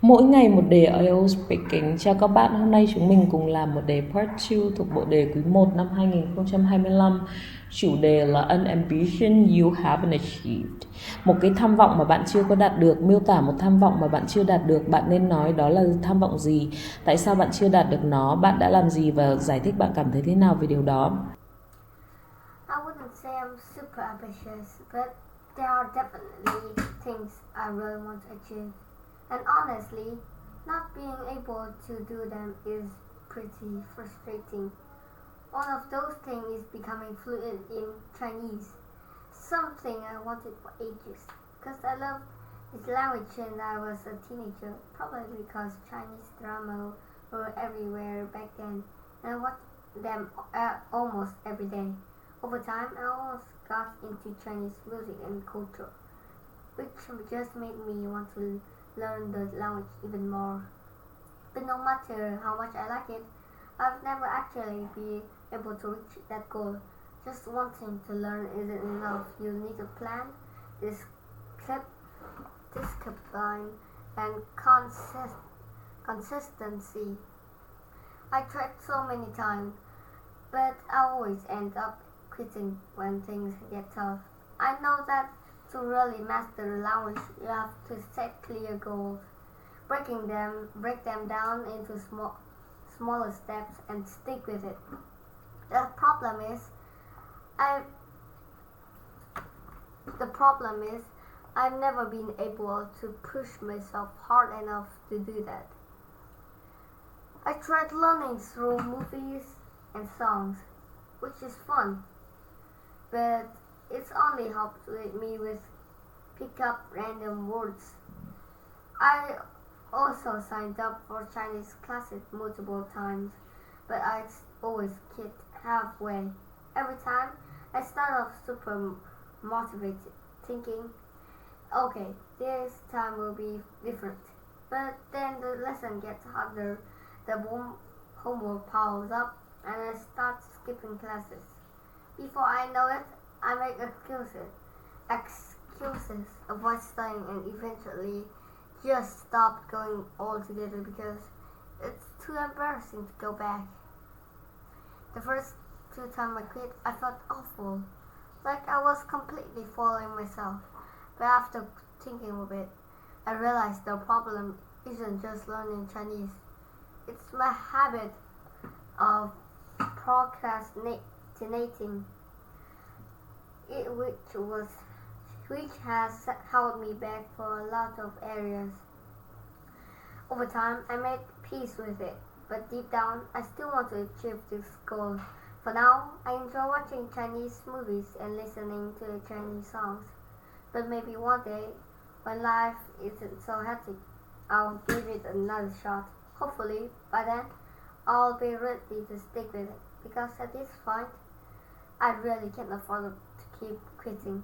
Mỗi ngày một đề IELTS Speaking. Chào các bạn, hôm nay chúng mình cùng làm một đề Part 2 thuộc bộ đề quý 1 năm 2025. Chủ đề là An ambition you haven't achieved. Một cái tham vọng mà bạn chưa có đạt được, miêu tả một tham vọng mà bạn chưa đạt được, bạn nên nói đó là tham vọng gì, tại sao bạn chưa đạt được nó, bạn đã làm gì và giải thích bạn cảm thấy thế nào về điều đó. I wouldn't say I'm super ambitious, but there are definitely things I really want to achieve. And honestly, not being able to do them is pretty frustrating. One of those things is becoming fluent in Chinese, something I wanted for ages, because I love this language when I was a teenager, probably because Chinese drama were everywhere back then, and I watched them almost every day. Over time, I almost got into Chinese music and culture, which just made me want to learn the language even more. But no matter how much I like it, I've never actually been able to reach that goal. Just wanting to learn isn't enough. You need a plan, discipline, and consistency. I tried so many times, but I always end up quitting when things get tough. I know that to really master the language, you have to set clear goals, break them down into smaller steps, and stick with it. The problem is, I the problem is, I've never been able to push myself hard enough to do that. I tried learning through movies and songs, which is fun, but it's only helped me with pick up random words. I also signed up for Chinese classes multiple times, but I always quit halfway. Every time I start off super motivated, thinking, okay, this time will be different. But then the lesson gets harder, the homework piles up, and I start skipping classes. Before I know it, I make excuses, avoid studying, and eventually just stop going altogether because it's too embarrassing to go back. The first two times I quit, I felt awful, like I was completely following myself. But after thinking of it, I realized the problem isn't just learning Chinese. It's my habit of procrastinating, which has held me back for a lot of areas. Over time, I made peace with it, but deep down, I still want to achieve this goal. For now, I enjoy watching Chinese movies and listening to Chinese songs. But maybe one day, when life isn't so hectic, I'll give it another shot. Hopefully, by then, I'll be ready to stick with it. Because at this point, I really can't afford to keep quitting.